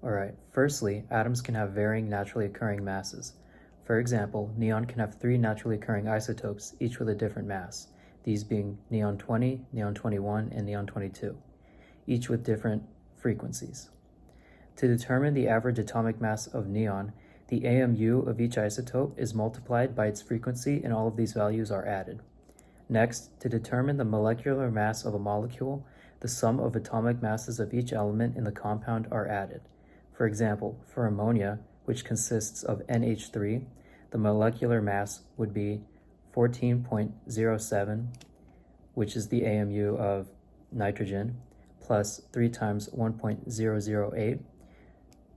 Alright, firstly, atoms can have varying naturally occurring masses. For example, neon can have 3 naturally occurring isotopes, each with a different mass, these being neon 20, neon 21, and neon 22, each with different frequencies. To determine the average atomic mass of neon, the AMU of each isotope is multiplied by its frequency and all of these values are added. Next, to determine the molecular mass of a molecule, the sum of atomic masses of each element in the compound are added. For example, for ammonia, which consists of NH3, the molecular mass would be 14.07, which is the AMU of nitrogen, plus 3 times 1.008,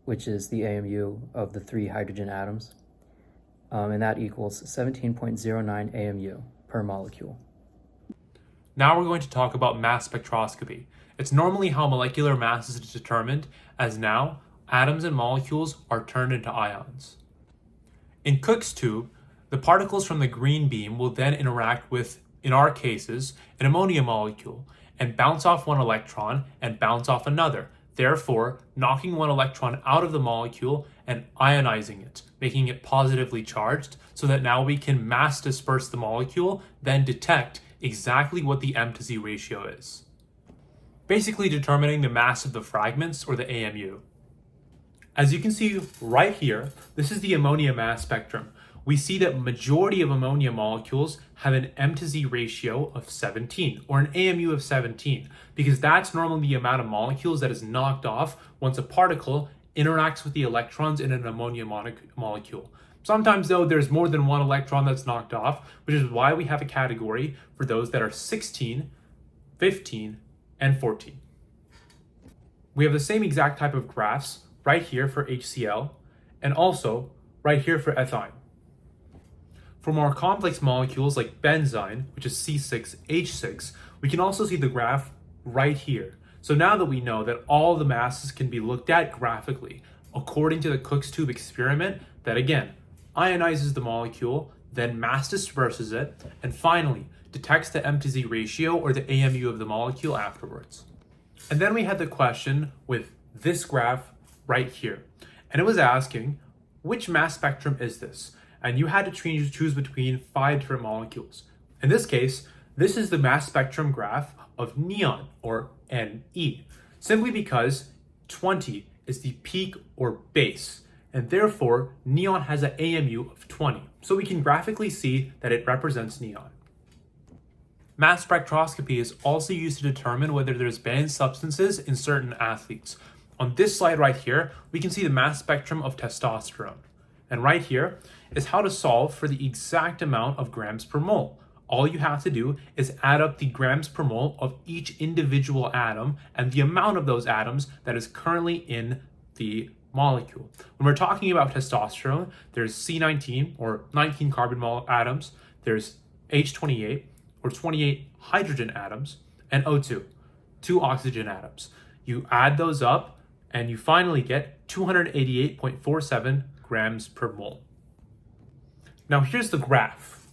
which is the AMU of the 3 hydrogen atoms, and that equals 17.09 AMU per molecule. Now we're going to talk about mass spectroscopy. It's normally how molecular mass is determined, as now atoms and molecules are turned into ions. In Cook's tube, the particles from the green beam will then interact with, in our cases, an ammonia molecule, and bounce off one electron and bounce off another, therefore knocking one electron out of the molecule and ionizing it, making it positively charged, so that now we can mass disperse the molecule, then detect exactly what the M to Z ratio is. Basically determining the mass of the fragments, or the AMU. As you can see right here, this is the ammonia mass spectrum. We see that majority of ammonia molecules have an M to Z ratio of 17, or an AMU of 17, because that's normally the amount of molecules that is knocked off once a particle interacts with the electrons in an ammonia molecule. Sometimes though, there's more than one electron that's knocked off, which is why we have a category for those that are 16, 15, and 14. We have the same exact type of graphs right here for HCl, and also right here for ethyne. For more complex molecules like benzene, which is C6H6, we can also see the graph right here. So now that we know that all the masses can be looked at graphically, according to the Cook's tube experiment, that again, ionizes the molecule, then mass disperses it, and finally detects the M to Z ratio, or the AMU of the molecule afterwards. And then we had the question with this graph right here. And it was asking, which mass spectrum is this? And you had to choose between 5 different molecules. In this case, this is the mass spectrum graph of neon, or Ne, simply because 20 is the peak or base, and therefore neon has an AMU of 20. So we can graphically see that it represents neon. Mass spectroscopy is also used to determine whether there's banned substances in certain athletes. On this slide right here, we can see the mass spectrum of testosterone. And right here is how to solve for the exact amount of grams per mole. All you have to do is add up the grams per mole of each individual atom and the amount of those atoms that is currently in the molecule. When we're talking about testosterone, there's C19, or 19 carbon atoms, there's H28, or 28 hydrogen atoms, and O2, 2 oxygen atoms. You add those up and you finally get 288.47 grams per mole. Now here's the graph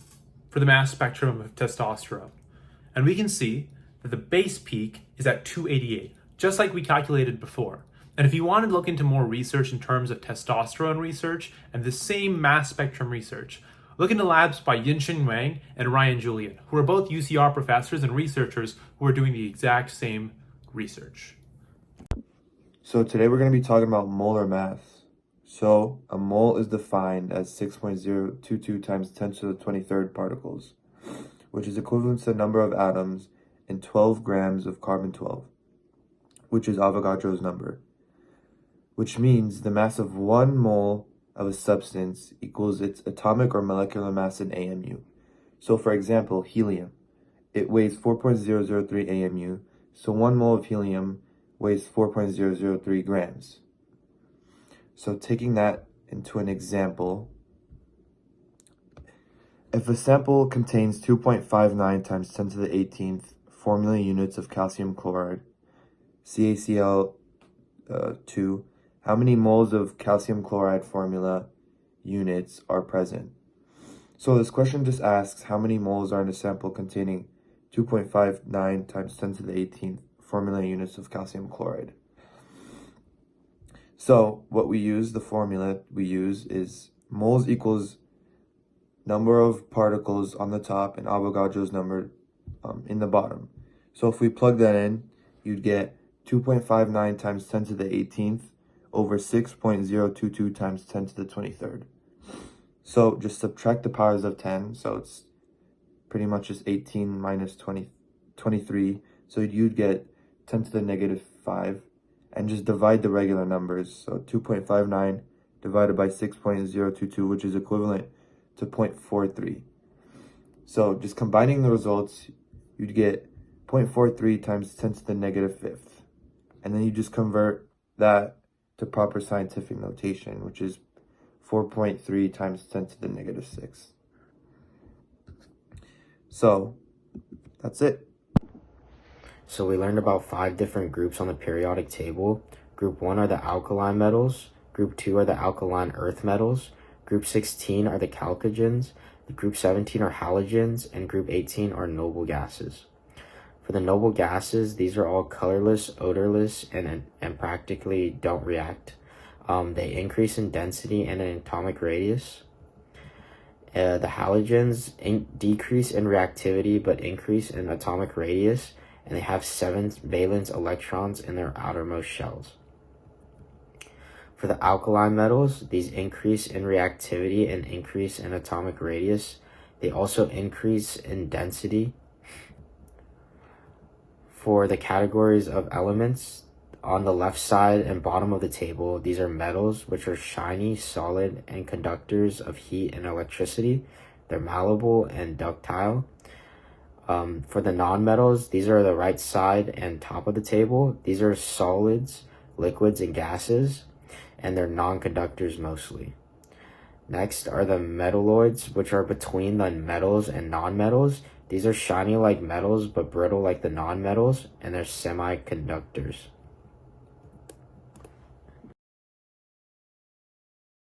for the mass spectrum of testosterone. And we can see that the base peak is at 288, just like we calculated before. And if you want to look into more research in terms of testosterone research and the same mass spectrum research, look into labs by Yinxin Wang and Ryan Julian, who are both UCR professors and researchers who are doing the exact same research. So today we're going to be talking about molar mass. So a mole is defined as 6.022 times 10 to the 23rd particles, which is equivalent to the number of atoms in 12 grams of carbon-12, which is Avogadro's number, which means the mass of 1 mole of a substance equals its atomic or molecular mass in AMU. So for example, helium, it weighs 4.003 AMU, so 1 mole of helium weighs 4.003 grams. So taking that into an example, if a sample contains 2.59 times 10 to the 18th formula units of calcium chloride, CaCl2, how many moles of calcium chloride formula units are present? So this question just asks how many moles are in a sample containing 2.59 times 10 to the 18th formula units of calcium chloride. So what we use, the formula we use is moles equals number of particles on the top and Avogadro's number in the bottom. So if we plug that in, you'd get 2.59 times 10 to the 18th over 6.022 times 10 to the 23rd. So just subtract the powers of 10. So it's pretty much just 18 minus 23. So you'd get 10 to the negative 5. And just divide the regular numbers. So 2.59 divided by 6.022, which is equivalent to 0.43. So just combining the results, you'd get 0.43 times 10 to the negative 5th. And then you just convert that to proper scientific notation, which is 4.3 times 10 to the negative 6. So that's it. So we learned about 5 different groups on the periodic table. Group 1 are the alkaline metals. Group 2 are the alkaline earth metals. Group 16 are the chalcogens. Group 17 are halogens. And group 18 are noble gases. For the noble gases, these are all colorless, odorless, and practically don't react. They increase in density and in atomic radius. The halogens decrease in reactivity but increase in atomic radius, and they have 7 valence electrons in their outermost shells. For the alkaline metals, these increase in reactivity and increase in atomic radius. They also increase in density. For the categories of elements, on the left side and bottom of the table, these are metals, which are shiny, solid, and conductors of heat and electricity. They're malleable and ductile. For the non-metals, these are the right side and top of the table. These are solids, liquids, and gases, and they're non-conductors mostly. Next are the metalloids, which are between the metals and non-metals. These are shiny like metals, but brittle like the non-metals, and they're semiconductors.